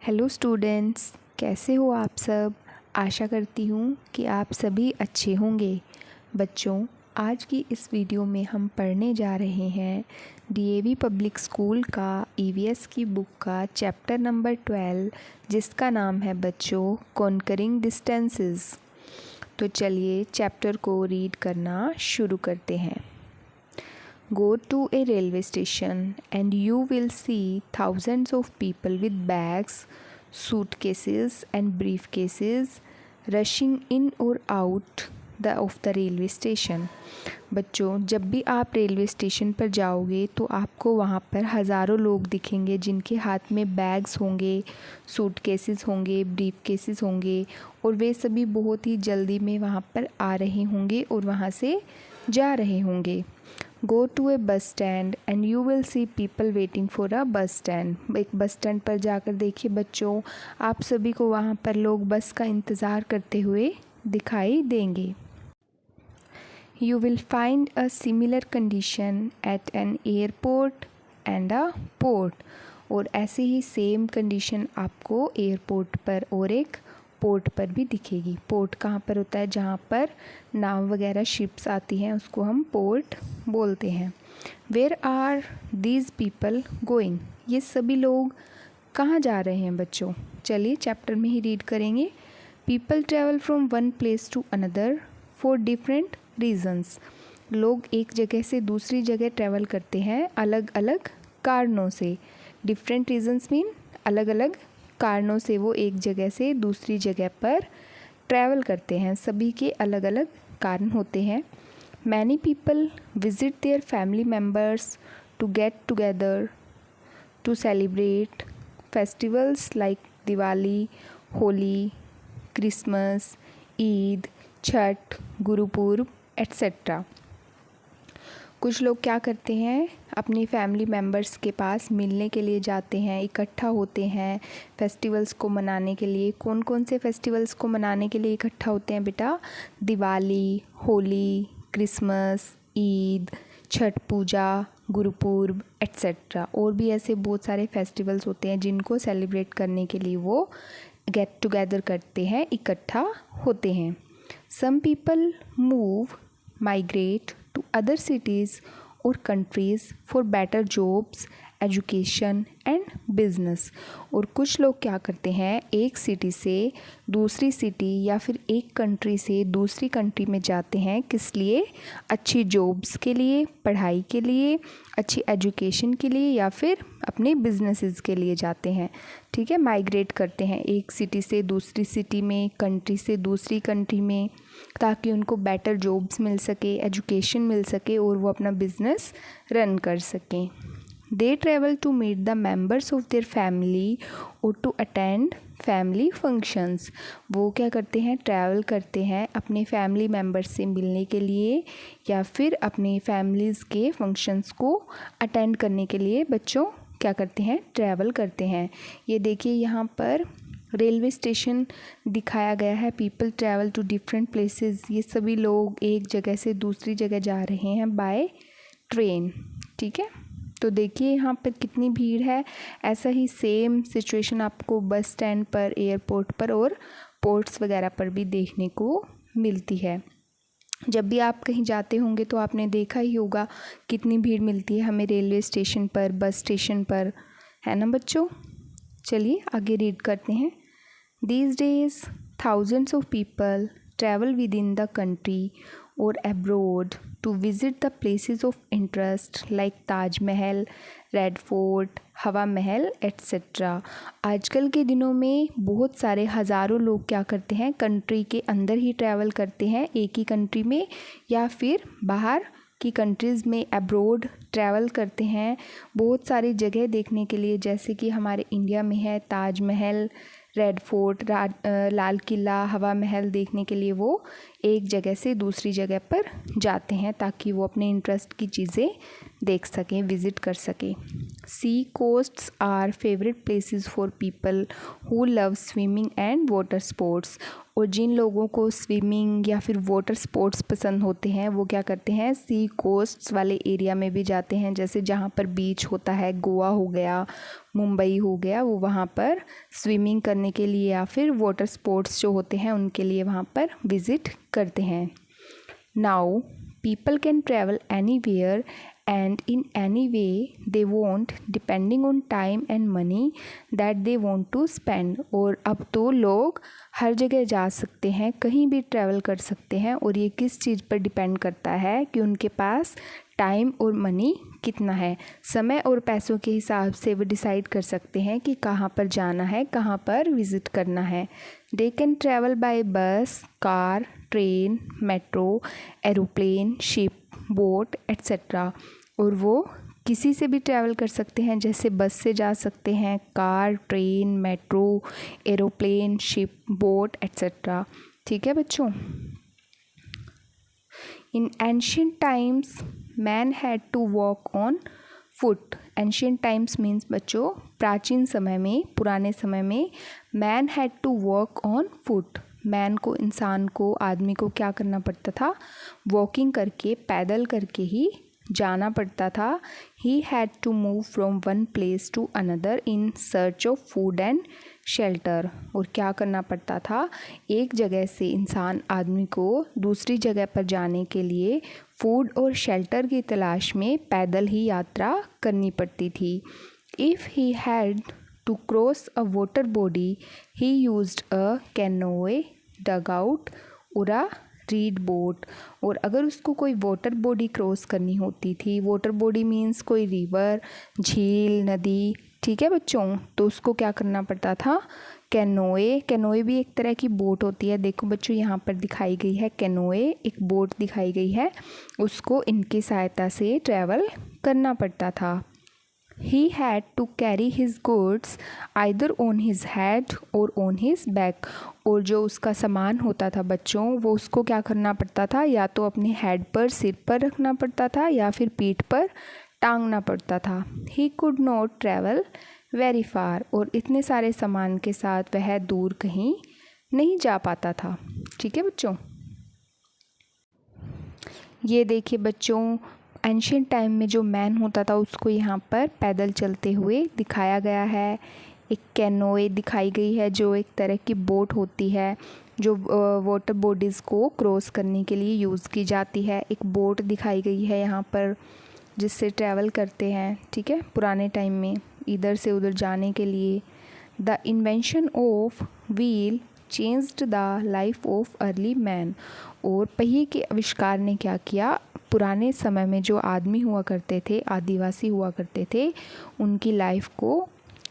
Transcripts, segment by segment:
Hello students, कैसे हो आप सब। आशा करती हूँ कि आप सभी अच्छे होंगे। बच्चों, आज की इस वीडियो में हम पढ़ने जा रहे हैं डीएवी पब्लिक स्कूल का ईवीएस की बुक का चैप्टर नंबर 12, जिसका नाम है बच्चों कॉन्करिंग डिस्टेंसेस। तो चलिए चैप्टर को रीड करना शुरू करते हैं। Go to a railway station and you will see thousands of people with bags, suitcases and briefcases rushing in or out of the railway station। बच्चों, जब भी आप रेलवे स्टेशन पर जाओगे तो आपको वहाँ पर हज़ारों लोग दिखेंगे जिनके हाथ में बैग्स होंगे, सूटकेसेस होंगे, ब्रीफकेसेस होंगे और वे सभी बहुत ही जल्दी में वहाँ पर आ रहे होंगे और वहाँ से जा रहे होंगे। Go to a bus stand and you will see people waiting for a bus stand। एक बस स्टैंड पर जाकर देखिए बच्चों, आप सभी को वहाँ पर लोग बस का इंतज़ार करते हुए दिखाई देंगे। You will find a similar condition at an airport and a port। और ऐसे ही सेम कंडीशन आपको एयरपोर्ट पर और एक पोर्ट पर भी दिखेगी। पोर्ट कहाँ पर होता है? जहाँ पर नाव वगैरह शिप्स आती हैं उसको हम पोर्ट बोलते हैं। Where are these people going? ये सभी लोग कहाँ जा रहे हैं बच्चों? चलिए चैप्टर में ही रीड करेंगे। People travel from one place to another for different reasons. लोग एक जगह से दूसरी जगह ट्रैवल करते हैं अलग अलग कारणों से। डिफरेंट रीजन्स मीन अलग अलग कारणों से वो एक जगह से दूसरी जगह पर ट्रैवल करते हैं। सभी के अलग अलग कारण होते हैं। Many people visit their family members to get together to celebrate festivals like Diwali, Holi, Christmas, Eid, Chhath, Gurpurab etcetera. कुछ लोग क्या करते हैं, अपनी फैमिली मेम्बर्स के पास मिलने के लिए जाते हैं, इकट्ठा होते हैं फेस्टिवल्स को मनाने के लिए। कौन कौन से फेस्टिवल्स को मनाने के लिए इकट्ठा होते हैं बेटा? दिवाली, होली, क्रिसमस, ईद, छठ पूजा, गुरुपूर्व एट्सेट्रा। और भी ऐसे बहुत सारे फेस्टिवल्स होते हैं जिनको सेलिब्रेट करने के लिए वो गेट टुगेदर करते हैं, इकट्ठा होते हैं। Some people move, migrate to other cities or countries for better jobs, education and business। और कुछ लोग क्या करते हैं, एक सिटी से दूसरी सिटी या फिर एक कंट्री से दूसरी कंट्री में जाते हैं। किस लिए? अच्छी जॉब्स के लिए, पढ़ाई के लिए, अच्छी एजुकेशन के लिए या फिर अपने बिजनेसेस के लिए जाते हैं। ठीक है, माइग्रेट करते हैं एक सिटी से दूसरी सिटी में, कंट्री से दूसरी कंट्री में, ताकि उनको बेटर जॉब्स मिल सके, एजुकेशन मिल सके और वो अपना बिजनेस रन कर सकें। They travel to meet the members of their family और टू अटेंड फैमिली फंक्शंस। वो क्या करते हैं, ट्रैवल करते हैं अपने फैमिली मेम्बर्स से मिलने के लिए या फिर अपने फैमिलीज़ के फंक्शंस को अटेंड करने के लिए बच्चों क्या करते हैं, ट्रैवल करते हैं। ये देखिए यहाँ पर रेलवे स्टेशन दिखाया गया है। People travel to different places. ये सभी लोग एक जगह से दूसरी जगह जा रहे हैं बाय ट्रेन। ठीक है, तो देखिए यहाँ पर कितनी भीड़ है। ऐसा ही सेम सिचुएशन आपको बस स्टैंड पर, एयरपोर्ट पर और पोर्ट्स वगैरह पर भी देखने को मिलती है। जब भी आप कहीं जाते होंगे तो आपने देखा ही होगा कितनी भीड़ मिलती है हमें रेलवे स्टेशन पर, बस स्टेशन पर, है ना बच्चों। चलिए आगे रीड करते हैं। These days thousands of people travel within the country or abroad to visit the places of interest like Taj Mahal, Red Fort, हवा महल एट्सेट्रा। आजकल के दिनों में बहुत सारे हज़ारों लोग क्या करते हैं, कंट्री के अंदर ही ट्रैवल करते हैं, एक ही कंट्री में या फिर बाहर की कंट्रीज़ में अब्रोड ट्रैवल करते हैं बहुत सारी जगह देखने के लिए। जैसे कि हमारे इंडिया में है ताज महल, रेड फोर्ट, लाल किला, हवा महल देखने के लिए वो एक जगह से दूसरी जगह पर जाते हैं ताकि वो अपने इंटरेस्ट की चीज़ें देख सकें, विज़िट कर सकें। Sea coasts are favourite places for people who love swimming and water sports. और जिन लोगों को स्विमिंग या फिर वाटर स्पोर्ट्स पसंद होते हैं वो क्या करते हैं, सी कोस्ट्स वाले एरिया में भी जाते हैं। जैसे जहाँ पर बीच होता है, गोवा हो गया, मुंबई हो गया, वो वहाँ पर स्विमिंग करने के लिए या फिर वाटर स्पोर्ट्स जो होते हैं उनके लिए वहाँ पर विज़िट करते हैं। Now people can travel anywhere and in any way they want depending on time and money that they want to spend। और अब तो लोग हर जगह जा सकते हैं, कहीं भी ट्रैवल कर सकते हैं, और ये किस चीज़ पर डिपेंड करता है कि उनके पास टाइम और मनी कितना है। समय और पैसों के हिसाब से वो डिसाइड कर सकते हैं कि कहाँ पर जाना है, कहाँ पर विज़िट करना है। दे कैन ट्रैवल बाय बस, car, train, metro, aeroplane, ship, boat etcetera. और वो किसी से भी ट्रैवल कर सकते हैं, जैसे बस से जा सकते हैं, car, train, metro, aeroplane, ship, boat etcetera. ठीक है बच्चों। In ancient times man had to walk on foot. Ancient times means बच्चों प्राचीन समय में, पुराने समय में man had to walk on foot. Man को, इंसान को, आदमी को क्या करना पड़ता था, वॉकिंग करके, पैदल करके ही जाना पड़ता था। He had to move from one place to another in search of food and shelter. और क्या करना पड़ता था, एक जगह से इंसान, आदमी को दूसरी जगह पर जाने के लिए फूड और शेल्टर की तलाश में पैदल ही यात्रा करनी पड़ती थी। If he had to cross a water body he used a canoe, dugout और अ रीड बोट। और अगर उसको कोई वाटर बॉडी क्रॉस करनी होती थी, वाटर बॉडी मीन्स कोई रिवर, झील, नदी, ठीक है बच्चों, तो उसको क्या करना पड़ता था, कैनोए। कैनोए भी एक तरह की बोट होती है। देखो बच्चों यहाँ पर दिखाई गई है कैनोए, एक बोट दिखाई गई है, उसको इनकी सहायता से ट्रैवल करना पड़ता था। He had to carry his goods either on his head or on his back। और जो उसका सामान होता था बच्चों, वो उसको क्या करना पड़ता था, या तो अपने हेड पर, सिर पर रखना पड़ता था, या फिर पीठ पर टांगना पड़ता था। He could not travel very far। और इतने सारे सामान के साथ वह दूर कहीं नहीं जा पाता था। ठीक है बच्चों। ये देखिए बच्चों, एंशियंट टाइम में जो मैन होता था उसको यहाँ पर पैदल चलते हुए दिखाया गया है। एक कैनोए दिखाई गई है जो एक तरह की बोट होती है, जो वाटर बॉडीज़ को क्रॉस करने के लिए यूज़ की जाती है। एक बोट दिखाई गई है यहाँ पर जिससे ट्रैवल करते हैं, ठीक है, पुराने टाइम में इधर से उधर जाने के लिए। The invention of wheel changed the life of early man. और पहिए के आविष्कार ने क्या किया, पुराने समय में जो आदमी हुआ करते थे, आदिवासी हुआ करते थे, उनकी लाइफ को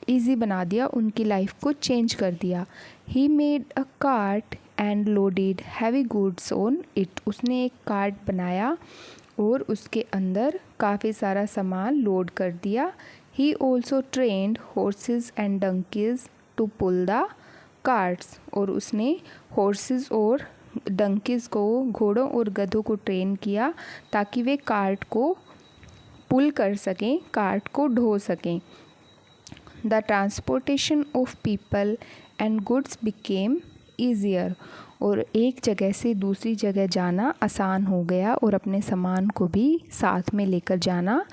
इजी बना दिया, उनकी लाइफ को चेंज कर दिया। He made a cart and loaded heavy goods on it. उसने एक कार्ट बनाया और उसके अंदर काफ़ी सारा सामान लोड कर दिया। He also trained horses and donkeys to pull the carts. और उसने हॉर्सेस और डंकीज़ को, घोड़ों और गधों को ट्रेन किया ताकि वे कार्ट को पुल कर सकें, कार्ट को ढो सकें। The transportation of people and goods became easier. और एक जगह से दूसरी जगह जाना आसान हो गया और अपने सामान को भी साथ में लेकर जाना,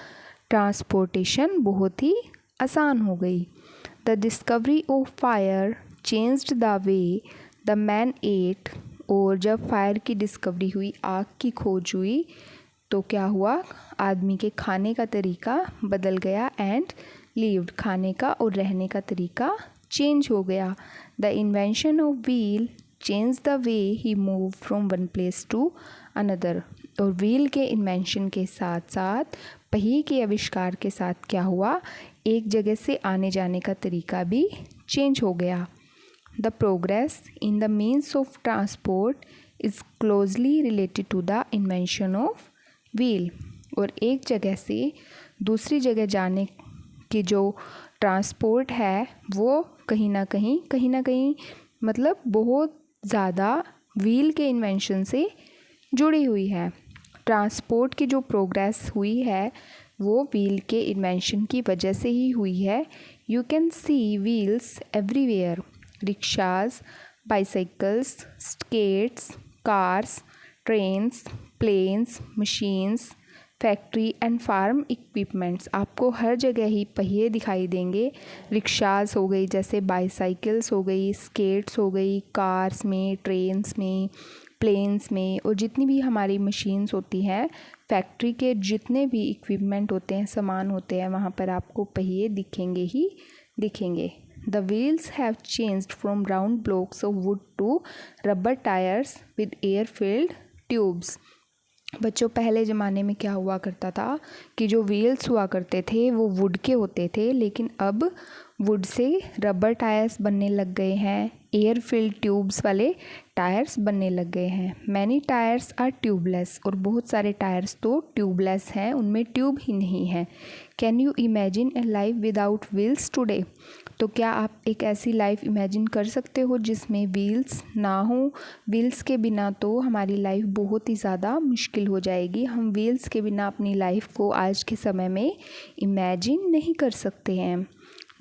ट्रांसपोर्टेशन बहुत ही आसान हो गई। The discovery of fire changed the way the man eight. और जब फायर की डिस्कवरी हुई, आग की खोज हुई, तो क्या हुआ, आदमी के खाने का तरीका बदल गया एंड लिव्ड, खाने का और रहने का तरीका चेंज हो गया। The invention of wheel change the way he move from one place to another. और व्हील के इन्वेंशन के साथ साथ, पहिए के आविष्कार के साथ क्या हुआ, एक जगह से आने जाने का तरीका भी चेंज हो गया। The progress in the means of transport is closely related to the invention of wheel। और एक जगह से दूसरी जगह जाने की जो ट्रांसपोर्ट है वो कहीं ना कहीं मतलब बहुत ज़्यादा व्हील के इन्वेंशन से जुड़ी हुई है। ट्रांसपोर्ट की जो प्रोग्रेस हुई है वो व्हील के इन्वेंशन की वजह से ही हुई है। You can see wheels everywhere. Rickshaws, bicycles, skates, cars, trains, planes, machines, factory and farm equipments, आपको हर जगह ही पहिए दिखाई देंगे। रिक्शास हो गई, जैसे बाइसाइकिल्स हो गई, स्केट्स हो गई, कार्स में, ट्रेन्स में, प्लेन्स में, और जितनी भी हमारी मशीन्स होती हैं, फैक्ट्री के जितने भी इक्विपमेंट होते हैं, सामान होते हैं, वहाँ पर आपको पहिए दिखेंगे ही दिखेंगे। The wheels have changed from round blocks of wood to rubber tires with air-filled tubes. बच्चों, पहले ज़माने में क्या हुआ करता था कि जो व्हील्स हुआ करते थे वो वुड के होते थे, लेकिन अब वुड से रबर टायर्स बनने लग गए हैं, एयर फिल्ड ट्यूब्स वाले टायर्स बनने लग गए हैं। मैनी टायर्स आर ट्यूबलेस, और बहुत सारे टायर्स तो ट्यूबलेस हैं, उनमें ट्यूब ही नहीं है। Can you imagine A life without wheels today? तो क्या आप एक ऐसी लाइफ इमेजिन कर सकते हो जिसमें व्हील्स ना हो? व्हील्स के बिना तो हमारी लाइफ बहुत ही ज़्यादा मुश्किल हो जाएगी। हम व्हील्स के बिना अपनी लाइफ को आज के समय में इमेजिन नहीं कर सकते हैं।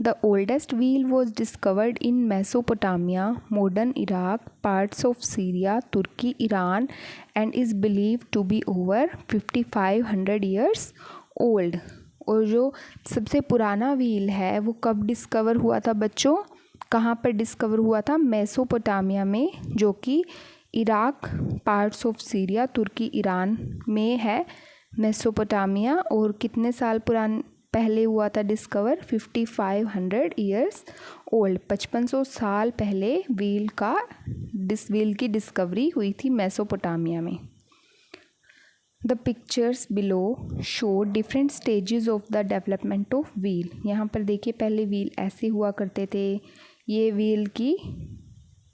The oldest wheel was discovered in Mesopotamia, modern Iraq, parts of Syria, Turkey, Iran, and is believe to be over 5500 years old. और जो सबसे पुराना व्हील है वो कब डिस्कवर हुआ था बच्चों? कहाँ पर डिस्कवर हुआ था? मेसोपोटामिया में, जो कि Iraq, parts of Syria, Turkey, Iran में है मेसोपोटामिया। और कितने साल पहले हुआ था डिस्कवर? 5500 years old. 5500 साल पहले व्हील की डिस्कवरी हुई थी मेसोपोटामिया में। The pictures below show different stages of the development of wheel. यहाँ पर देखिए, पहले व्हील ऐसे हुआ करते थे। ये व्हील की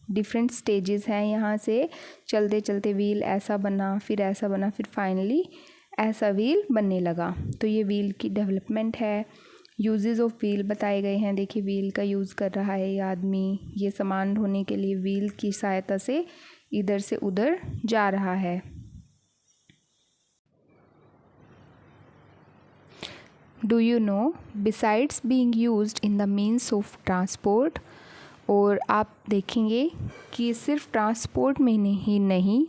डिफरेंट स्टेजेस हैं। यहाँ से चलते चलते व्हील ऐसा बना, फिर ऐसा बना, फिर फाइनली ऐसा व्हील बनने लगा। तो ये व्हील की डेवलपमेंट है। यूजेस ऑफ व्हील बताए गए हैं। देखिए, व्हील का यूज़ कर रहा है ये आदमी, ये सामान ढोने के लिए व्हील की सहायता से इधर से उधर जा रहा है। Do you know, besides being used in the means of transport, और आप देखेंगे कि सिर्फ ट्रांसपोर्ट में ही नहीं,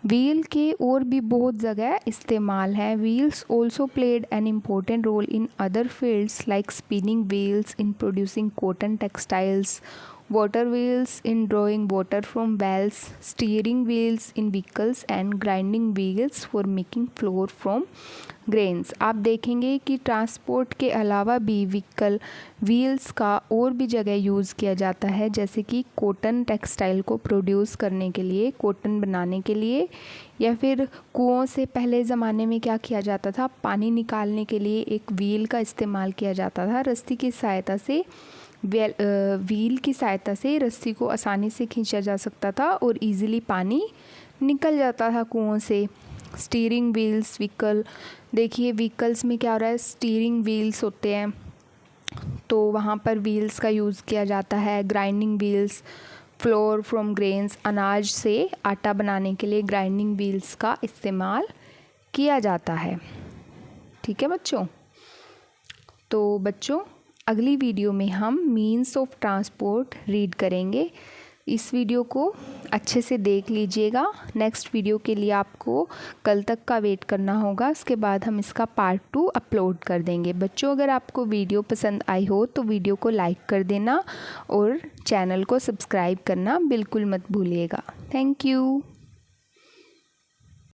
व्हील के और भी बहुत जगह इस्तेमाल है। Wheels also played an important role in other fields like spinning wheels in producing cotton textiles, water wheels in drawing water from wells, steering wheels in vehicles and grinding wheels for making flour from grains. आप देखेंगे कि transport के अलावा भी wheels का और भी जगह यूज़ किया जाता है, जैसे कि कॉटन टेक्सटाइल को प्रोड्यूस करने के लिए, कॉटन बनाने के लिए, या फिर कुओं से पहले ज़माने में क्या किया जाता था, पानी निकालने के लिए एक व्हील का इस्तेमाल किया जाता था। रस्सी की सहायता से, व्हील की सहायता से रस्सी को आसानी से खींचा जा सकता था और इजीली पानी निकल जाता था कुओं से। स्टीयरिंग व्हील्स, व्हीकल, देखिए व्हीकल्स में क्या हो रहा है, स्टीयरिंग व्हील्स होते हैं, तो वहाँ पर व्हील्स का यूज़ किया जाता है। Grinding wheels, floor from grains, अनाज से आटा बनाने के लिए ग्राइंडिंग व्हील्स का इस्तेमाल किया जाता है। ठीक है बच्चों। तो बच्चों, अगली वीडियो में हम मीन्स ऑफ ट्रांसपोर्ट रीड करेंगे। इस वीडियो को अच्छे से देख लीजिएगा। नेक्स्ट वीडियो के लिए आपको कल तक का वेट करना होगा, उसके बाद हम इसका पार्ट 2 अपलोड कर देंगे। बच्चों, अगर आपको वीडियो पसंद आई हो तो वीडियो को लाइक कर देना और चैनल को सब्सक्राइब करना बिल्कुल मत भूलिएगा। Thank you.